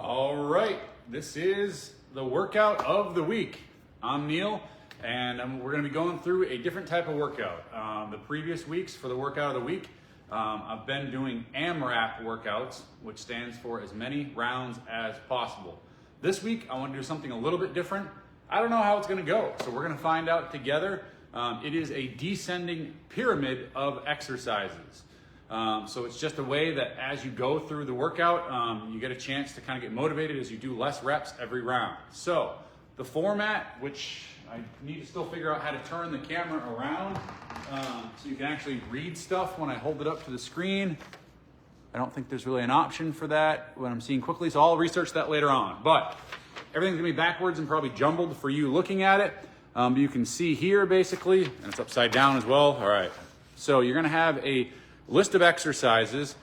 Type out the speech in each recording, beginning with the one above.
All right, this is the workout of the week. I'm Neil, and we're going to be going through a different type of workout. The previous weeks for the workout of the week, I've been doing AMRAP workouts, which stands for as many rounds as possible. This week, I want to do something a little bit different. I don't know how it's going to go, so we're going to find out together. It is a descending pyramid of exercises. So it's just a way that as you go through the workout, you get a chance to kind of get motivated as you do less reps every round. So the format, which I need to still figure out how to turn the camera around so you can actually read stuff when I hold it up to the screen. I don't think there's really an option for that when I'm seeing quickly, so I'll research that later on. But everything's gonna be backwards and probably jumbled for you looking at it. You can see here basically, and it's upside down as well. All right, so you're gonna have a list of exercises,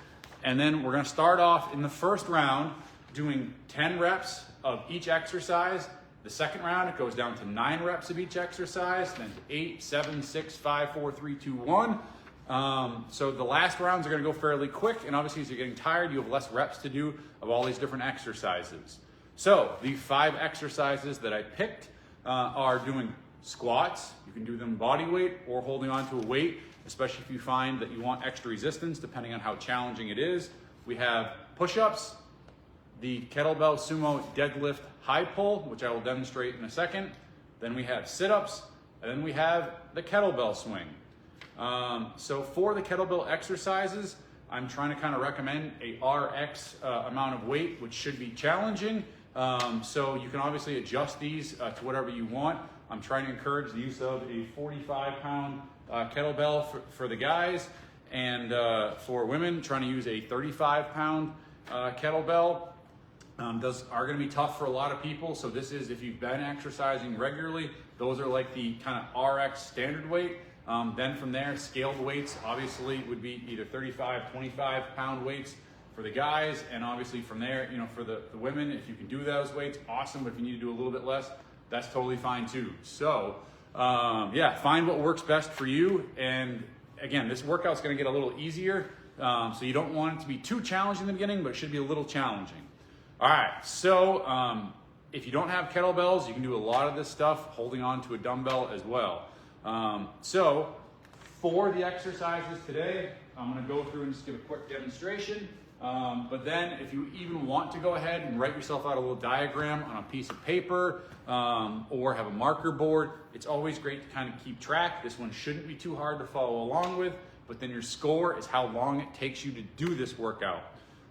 and then we're gonna start off in the first round doing 10 reps of each exercise. The second round, it goes down to 9 reps of each exercise, then to 8, 7, 6, 5, 4, 3, 2, 1. So the last rounds are gonna go fairly quick, and obviously as you're getting tired, you have less reps to do of all these different exercises. So the 5 exercises that I picked are doing squats. You can do them body weight or holding onto a weight, especially if you find that you want extra resistance, depending on how challenging it is. We have push-ups, the Kettlebell Sumo Deadlift High Pull, which I will demonstrate in a second. Then we have sit-ups, and then we have the Kettlebell Swing. So for the kettlebell exercises, I'm trying to kind of recommend a RX amount of weight, which should be challenging. So you can obviously adjust these to whatever you want. I'm trying to encourage the use of a 45-pound kettlebell for the guys, and for women, trying to use a 35-pound kettlebell. Those are going to be tough for a lot of people. So this is, if you've been exercising regularly, those are like the kind of RX standard weight. Then from there, scaled weights obviously would be either 35, 25-pound weights for the guys, and obviously from there, you know, for the women, if you can do those weights, awesome. But if you need to do a little bit less, that's totally fine too. So yeah, find what works best for you. And again, this workout's gonna get a little easier. So you don't want it to be too challenging in the beginning, but it should be a little challenging. All right, so if you don't have kettlebells, you can do a lot of this stuff holding on to a dumbbell as well. So for the exercises today, I'm gonna go through and just give a quick demonstration. But then if you even want to go ahead and write yourself out a little diagram on a piece of paper or have a marker board, it's always great to kind of keep track. This one shouldn't be too hard to follow along with, but then your score is how long it takes you to do this workout.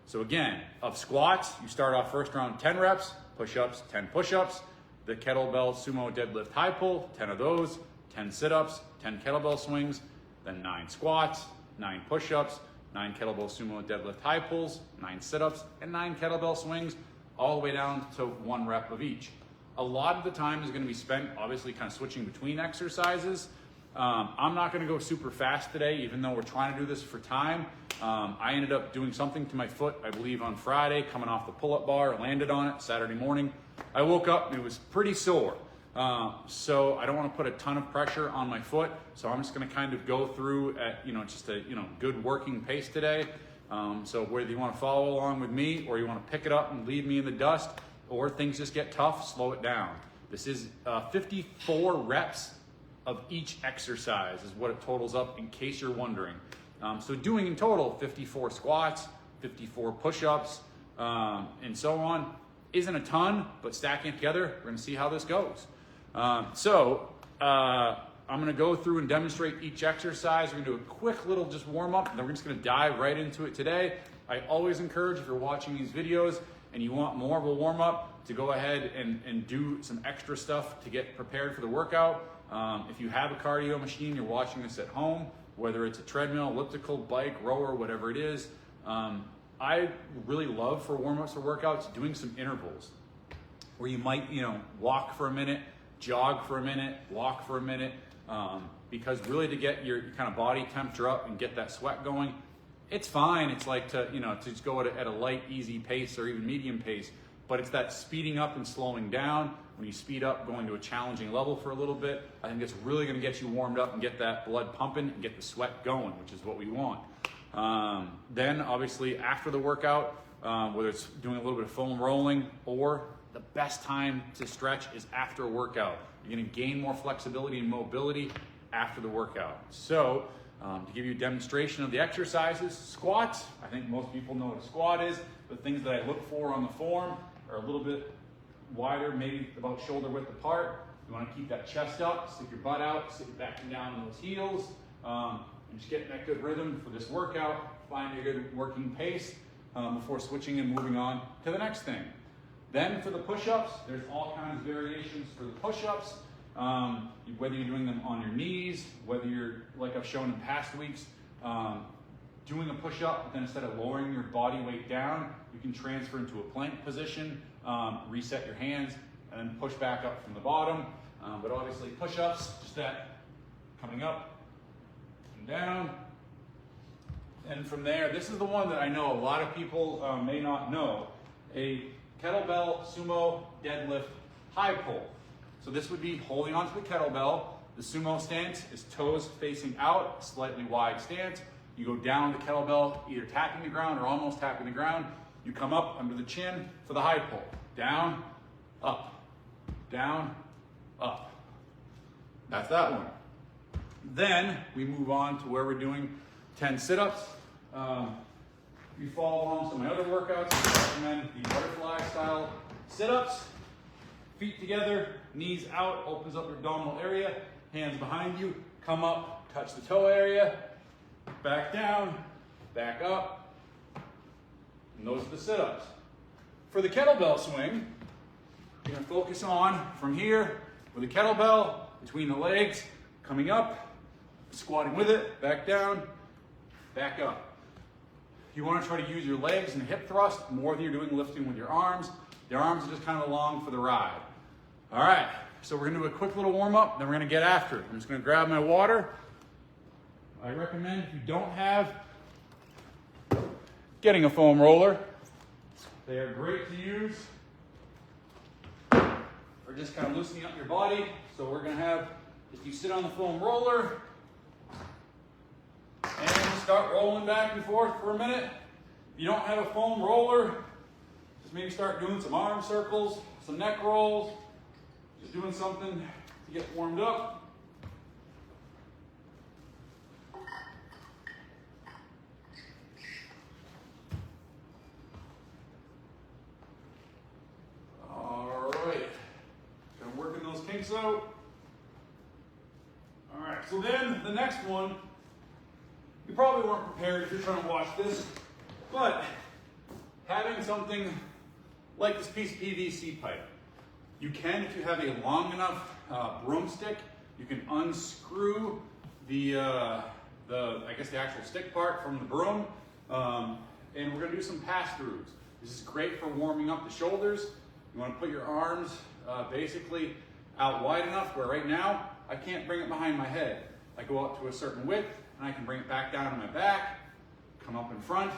So again, of squats, you start off first round 10 reps, push-ups, 10 push-ups, the Kettlebell Sumo Deadlift High Pull, 10 of those, 10 sit-ups, 10 kettlebell swings, then 9 squats, 9 push-ups, 9 Kettlebell Sumo Deadlift High Pulls, 9 sit-ups, and 9 kettlebell swings, all the way down to 1 rep of each. A lot of the time is gonna be spent obviously kind of switching between exercises. I'm not gonna go super fast today, even though we're trying to do this for time. I ended up doing something to my foot, I believe on Friday, coming off the pull-up bar, landed on it Saturday morning. I woke up and it was pretty sore. So I don't want to put a ton of pressure on my foot. So I'm just going to kind of go through at, just a, good working pace today. So whether you want to follow along with me or you want to pick it up and leave me in the dust, or things just get tough, slow it down. This is 54 reps of each exercise is what it totals up, in case you're wondering. So doing in total 54 squats, 54 push-ups, and so on isn't a ton, but stacking it together, we're going to see how this goes. I'm going to go through and demonstrate each exercise. We're going to do a quick little just warm up, and then we're just going to dive right into it today. I always encourage, if you're watching these videos and you want more of a warm up, to go ahead and do some extra stuff to get prepared for the workout. If you have a cardio machine, you're watching this at home, whether it's a treadmill, elliptical, bike, rower, whatever it is. I really love for warm-ups or workouts doing some intervals where you might, walk for a minute, jog for a minute, walk for a minute, because really to get your kind of body temperature up and get that sweat going, it's fine. It's like to just go at a light, easy pace or even medium pace, but it's that speeding up and slowing down. When you speed up, going to a challenging level for a little bit, I think it's really gonna get you warmed up and get that blood pumping and get the sweat going, which is what we want. Then obviously after the workout, whether it's doing a little bit of foam rolling, or the best time to stretch is after a workout. You're gonna gain more flexibility and mobility after the workout. So to give you a demonstration of the exercises, squats, I think most people know what a squat is. The things that I look for on the form are a little bit wider, maybe about shoulder width apart. You want to keep that chest up, stick your butt out, sit back and down on those heels, and just get in that good rhythm for this workout. Find a good working pace before switching and moving on to the next thing. Then for the push-ups, there's all kinds of variations for the push-ups. Whether you're doing them on your knees, whether you're, like I've shown in past weeks, doing a push-up, but then instead of lowering your body weight down, you can transfer into a plank position, reset your hands, and then push back up from the bottom. But obviously push-ups, just that coming up and down. And from there, this is the one that I know a lot of people may not know, a Kettlebell Sumo Deadlift High Pull. So this would be holding onto the kettlebell. The sumo stance is toes facing out, slightly wide stance. You go down the kettlebell, either tapping the ground or almost tapping the ground. You come up under the chin for the high pull. Down, up, down, up. That's that one. Then we move on to where we're doing 10 sit-ups. If you follow along some of my other workouts, I recommend the butterfly style sit-ups. Feet together, knees out, opens up your abdominal area, hands behind you, come up, touch the toe area, back down, back up, and those are the sit-ups. For the kettlebell swing, you're gonna focus on from here with the kettlebell between the legs, coming up, squatting with it, back down, back up. You wanna try to use your legs and hip thrust more than you're doing lifting with your arms. The arms are just kind of along for the ride. All right, so we're gonna do a quick little warm up, then we're gonna get after it. I'm just gonna grab my water. I recommend if you don't have, getting a foam roller. They are great to use for just kind of loosening up your body. So we're gonna have, if you sit on the foam roller and start rolling back and forth for a minute. If you don't have a foam roller, just maybe start doing some arm circles, some neck rolls, just doing something to get warmed up. All right, kind of working those kinks out. All right, so then the next one, you probably weren't prepared if you're trying to watch this, but having something like this piece of PVC pipe. You can, if you have a long enough broomstick, you can unscrew the I guess the actual stick part from the broom, and we're gonna do some pass-throughs. This is great for warming up the shoulders. You wanna put your arms basically out wide enough where right now, I can't bring it behind my head. I go up to a certain width, and I can bring it back down to my back, come up in front,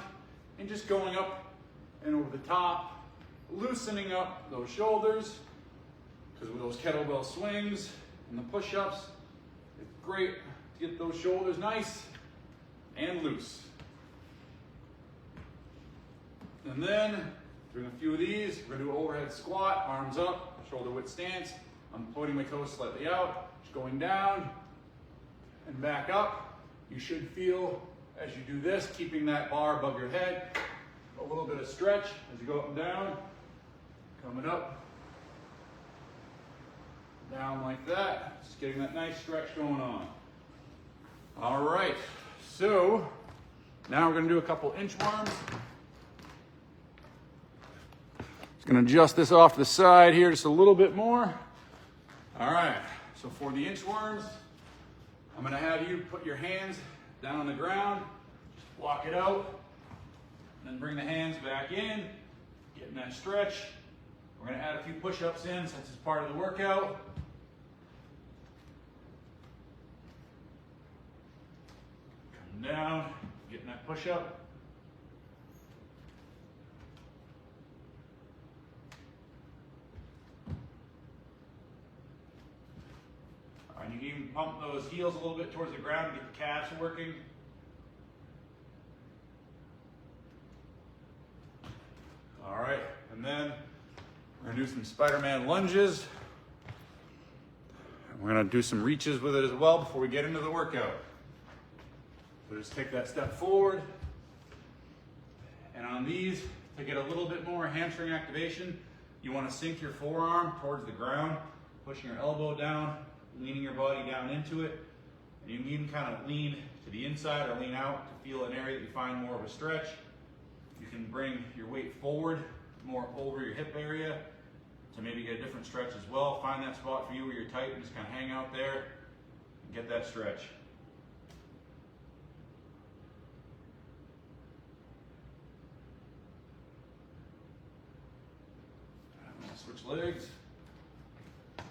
and just going up and over the top, loosening up those shoulders, because with those kettlebell swings and the push-ups, it's great to get those shoulders nice and loose. And then, doing a few of these, we're gonna do an overhead squat, arms up, shoulder width stance. I'm pointing my toes slightly out, just going down and back up. You should feel, as you do this, keeping that bar above your head, a little bit of stretch as you go up and down, coming up, down like that, just getting that nice stretch going on. All right, so now we're gonna do a couple inchworms. Just gonna adjust this off to the side here just a little bit more. All right, so for the inchworms, I'm gonna have you put your hands down on the ground, just walk it out, and then bring the hands back in, getting that stretch. We're gonna add a few push-ups in since it's part of the workout. Coming down, getting that push-up. And you can even pump those heels a little bit towards the ground to get the calves working. do some Spider-Man lunges. We're gonna do some reaches with it as well before we get into the workout. So just take that step forward. And on these, to get a little bit more hamstring activation, you wanna sink your forearm towards the ground, pushing your elbow down, leaning your body down into it. And you can even kind of lean to the inside or lean out to feel an area that you find more of a stretch. You can bring your weight forward, more over your hip area to maybe get a different stretch as well. Find that spot for you where you're tight and just kind of hang out there and get that stretch. I'm gonna switch legs. All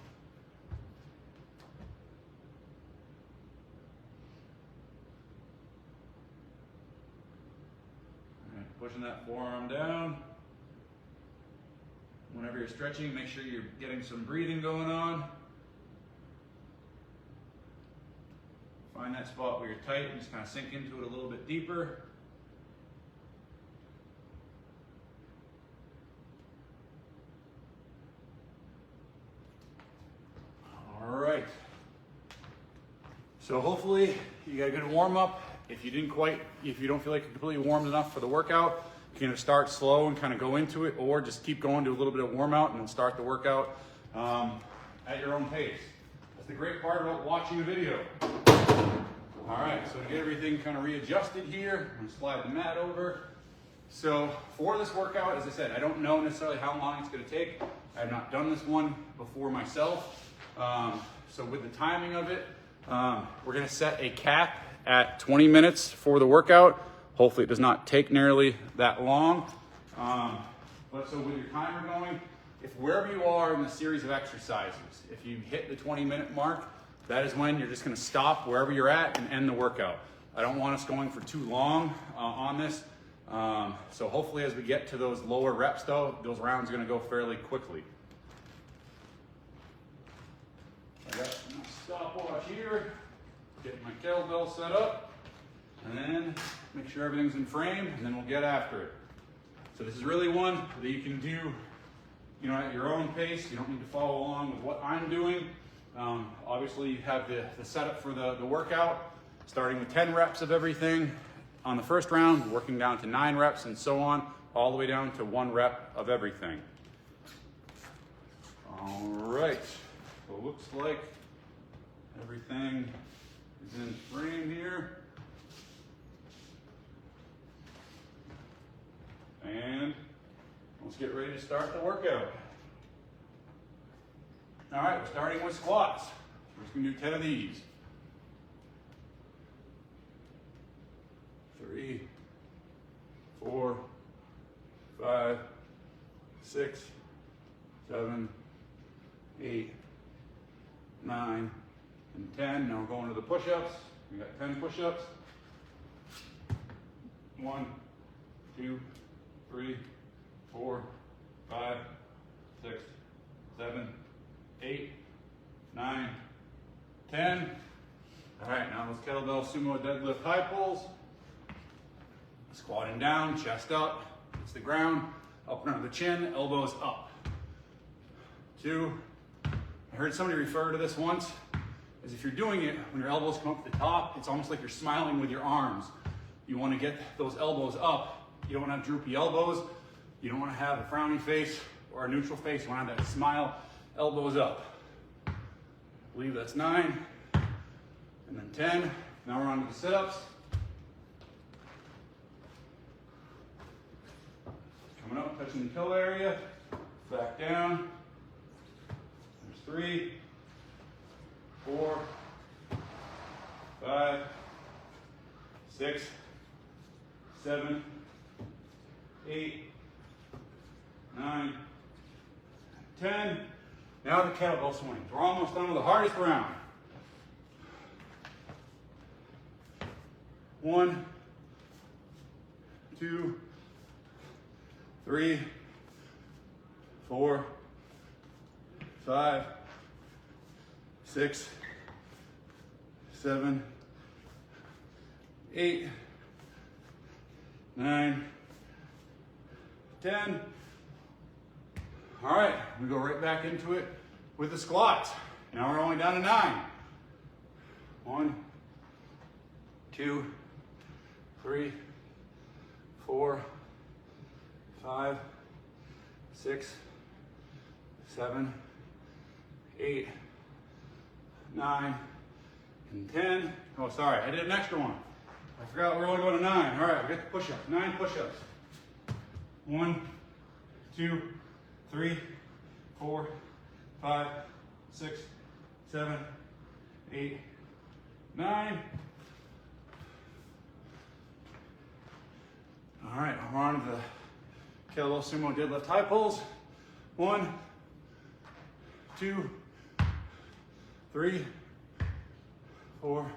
right, pushing that forearm down. Whenever you're stretching, make sure you're getting some breathing going on. Find that spot where you're tight and just kind of sink into it a little bit deeper. All right. So hopefully you got a good warm up. If you don't feel like you're completely warmed enough for the workout, you can start slow and kind of go into it, or just keep going, do a little bit of warm out and then start the workout at your own pace. That's the great part about watching a video. All right, so to get everything kind of readjusted here, I'm gonna slide the mat over. So for this workout, as I said, I don't know necessarily how long it's gonna take. I have not done this one before myself. So with the timing of it, we're gonna set a cap at 20 minutes for the workout. Hopefully it does not take nearly that long. But so with your timer going, if wherever you are in the series of exercises, if you hit the 20-minute mark, that is when you're just gonna stop wherever you're at and end the workout. I don't want us going for too long on this. So hopefully as we get to those lower reps though, those rounds are gonna go fairly quickly. I got my stopwatch here, getting my kettlebell set up, and then make sure everything's in frame, and then we'll get after it. So this is really one that you can do, at your own pace. You don't need to follow along with what I'm doing. Obviously, you have the setup for the workout, starting with 10 reps of everything on the first round, working down to 9 reps, and so on, all the way down to 1 rep of everything. All right, so it looks like everything is in frame here. And let's get ready to start the workout. All right, we're starting with squats. We're just gonna do 10 of these. 3, 4, 5, 6, 7, 8, 9, and 10. Now we're going to the push-ups. We got 10 push-ups. 1, 2, 3, 4, 5, 6, 7, 8, 9, 10. All right, now those kettlebell sumo deadlift high pulls. Squatting down, chest up, hits the ground, up and under the chin, elbows up. 2. I heard somebody refer to this once, as if you're doing it, when your elbows come up to the top, it's almost like you're smiling with your arms. You want to get those elbows up. You don't want to have droopy elbows. You don't want to have a frowny face or a neutral face. You want to have that smile, elbows up. I believe that's 9. And then 10. Now we're on to the sit-ups. Coming up, touching the toe area. Back down. There's 3, 4, 5, 6, 7, 8, 9, 10. Now the kettlebell swings. We're almost done with the hardest round. 1, 2, 3, 4, 5, 6, 7, 8, 9, 10. All right, we go right back into it with the squats. Now we're only down to 9. 1, 2, 3, 4, 5, 6, 7, 8, 9, and 10. Oh, sorry, I did an extra one. I forgot we're only going to 9. All right, we got the push-ups. 9 push-ups. 1, 2, 3, 4, 5, 6, 7, 8, 9. All right, we're on to the Kettlebell Sumo Deadlift High Pulls. 1, 2, 3, 4,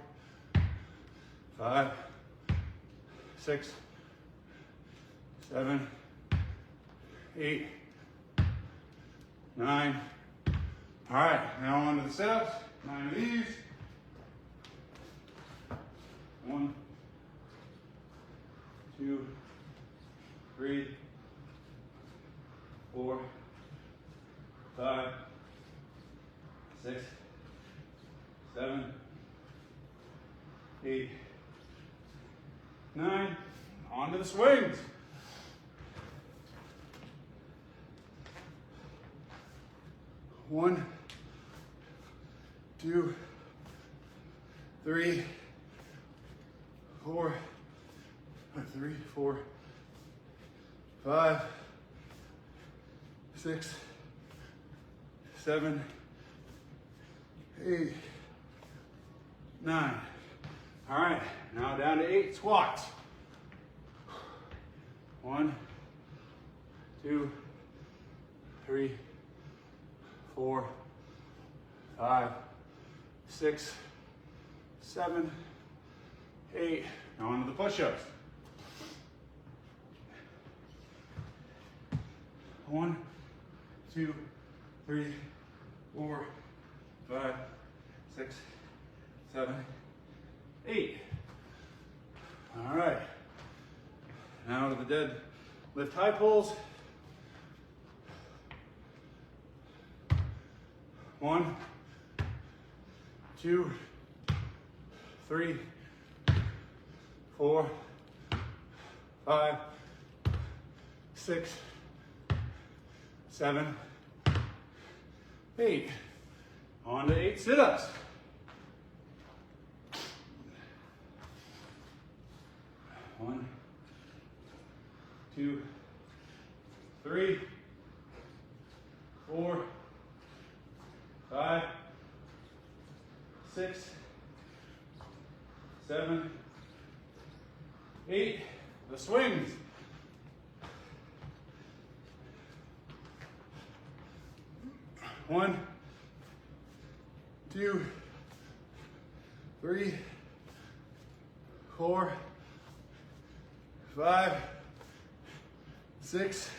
5, 6, 7, 8, 9. All right, now on to the sit-ups. 9 of these. 1, 2, 3, 4, 5, 6, 7, 8, 9. On to the swings. 1, 2, 3, 4, 3, 4, 5, 6, 7, 8, 9. All right, now down to 8 squats. 1, 2, 3, 4, 5, 6, 7, 8. Now on to the push-ups. 1, 2, 3, 4, 5, 6, 7, 8. All right. Now to the deadlift high pulls. 1, 2, 3, 4, 5, 6, 7, 8. On to 8 sit-ups. 1, 2, 3, 4, 5, 6, 7, 8. The swings. 1, 2, 3, 4, 5, 6,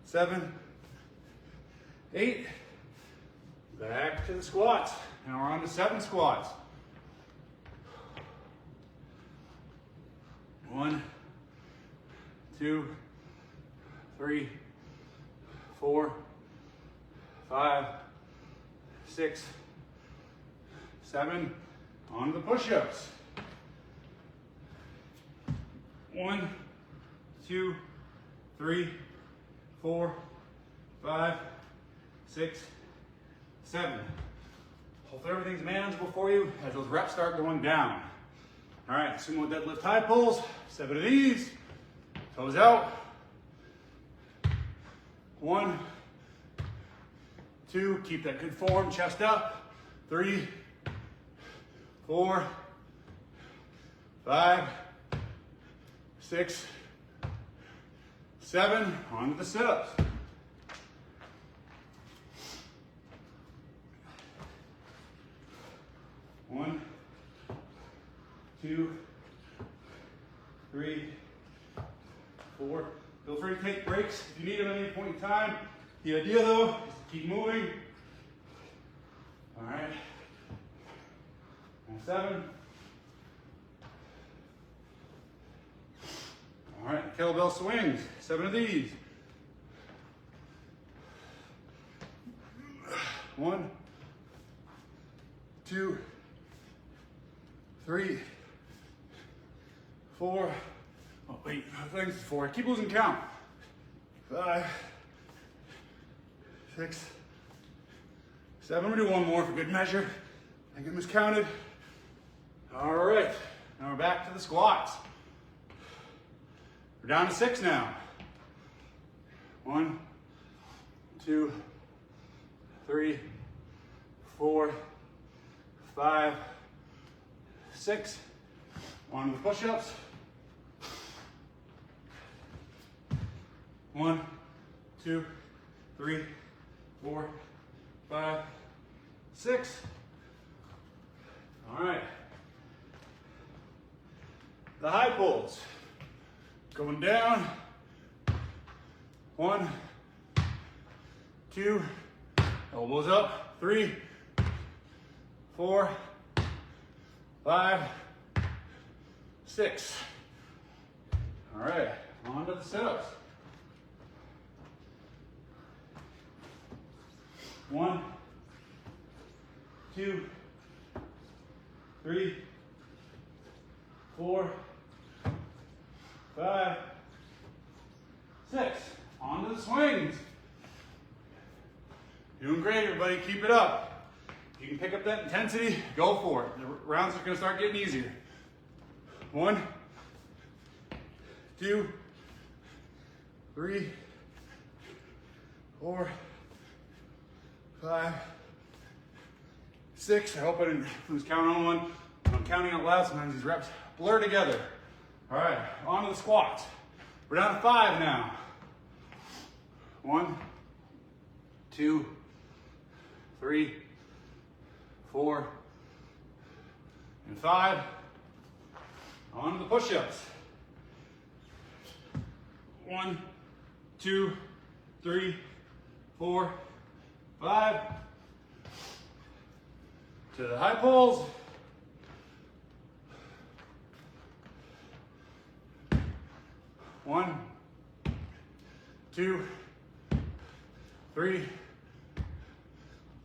7, 8. Back to the squats. Now we're on to 7 squats. 1, 2, 3, 4, 5, 6, 7. On to the push-ups. 1, 2, 3, 4, 5, 6, 7. Hopefully everything's manageable for you as those reps start going down. All right, sumo deadlift high pulls. 7 of these. Toes out. 1, 2, keep that good form, chest up. 3, 4, 5, 6, 7. On to the sit-ups. 1, 2, 3, 4. Feel free to take breaks if you need them at any point in time. The idea though is to keep moving. All right. And 7. All right, kettlebell swings. 7 of these. 1, 2, 3, 4. Oh wait, I think it's 4. I keep losing count. 5, 6, 7. I'm gonna do one more for good measure. I think I miscounted. All right, now we're back to the squats. We're down to 6 now. 1, 2, 3, 4, 5, 6. On to the push-ups. 1, 2, 3, 4, 5, 6. All right. The high pulls. Going down. 1, 2, elbows up. 3, 4, 5, 6. All right, on to the sit-ups. 1, 2, 3, 4, 5, 6. On to the swings. Doing great, everybody. Keep it up. You can pick up that intensity, go for it. The rounds are going to start getting easier. 1, 2, 3, 4, 5, 6. I hope I didn't lose count on one. When I'm counting out loud, sometimes these reps blur together. All right, on to the squats. We're down to 5 now. 1, 2, 3, 4, and 5. On to the push-ups. 1, 2, 3, 4, 5. To the high pulls. 1, 2, 3,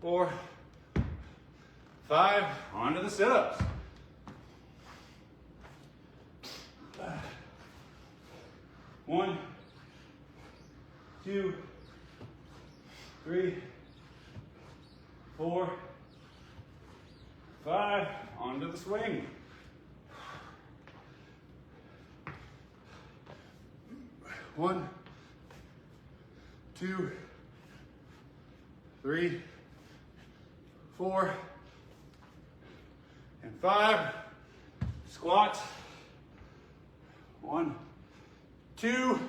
4, 5. On to the sit-ups. 1, 2, 3, 4, 5. On to the swing. 1, 2, 3, 4, and 5. Squats. 1, 2,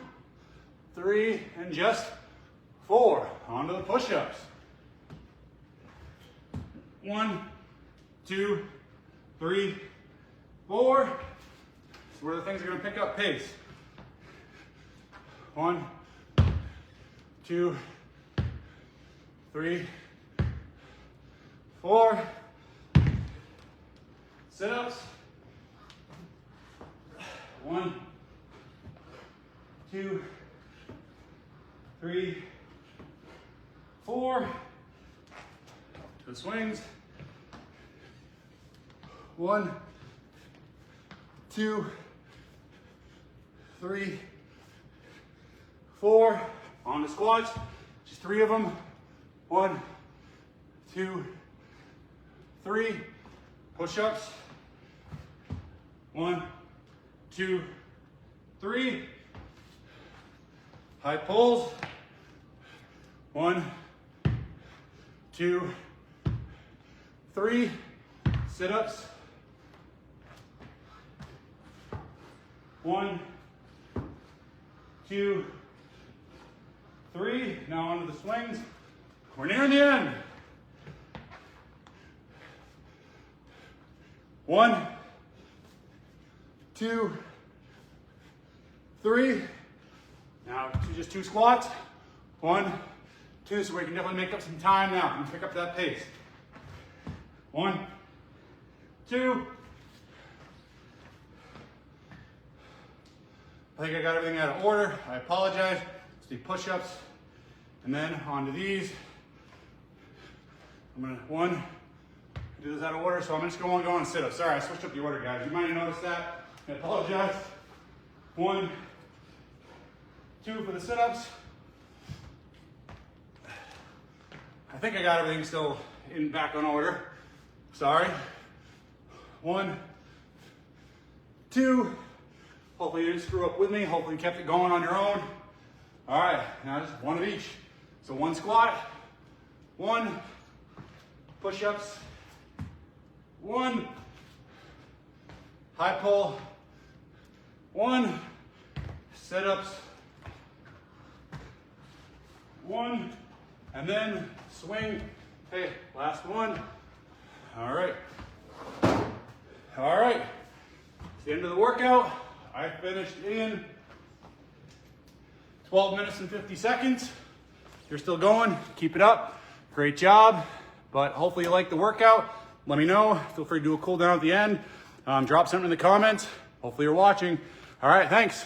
3, and just 4. On to the push-ups. 1, 2, 3, 4. This is where the things are going to pick up pace. 1, 2, 3, 4. Sit-ups. 1, 2, 3, 4. To the swings. 1, 2, 3, 4. On to squats. Just 3 of them. 1, 2, 3. Push-ups. 1, 2, 3. High pulls. 1, 2, 3. Sit-ups. 1, 2, 3. Now onto the swings. We're nearing the end. 1, 2, 3. Now just 2 squats. 1, 2. So we can definitely make up some time now and pick up that pace. 1, 2. I think I got everything out of order. I apologize. Let's do push-ups. And then onto these. I'm gonna, do this out of order, so I'm just going to go on sit-ups. Sorry, I switched up the order, guys. You might have noticed that. I apologize. 1, 2 for the sit-ups. I think I got everything still back on order. Sorry. 1, 2. Hopefully you didn't screw up with me. Hopefully you kept it going on your own. All right, now just 1 of each. So 1 squat, 1 push-ups, 1 high pull, 1 sit-ups, 1, and then swing. Hey, last one. All right. All right. It's the end of the workout. I finished in 12 minutes and 50 seconds. You're still going, keep it up. Great job. But hopefully you like the workout. Let me know. Feel free to do a cool down at the end. Drop something in the comments. Hopefully you're watching. All right, thanks.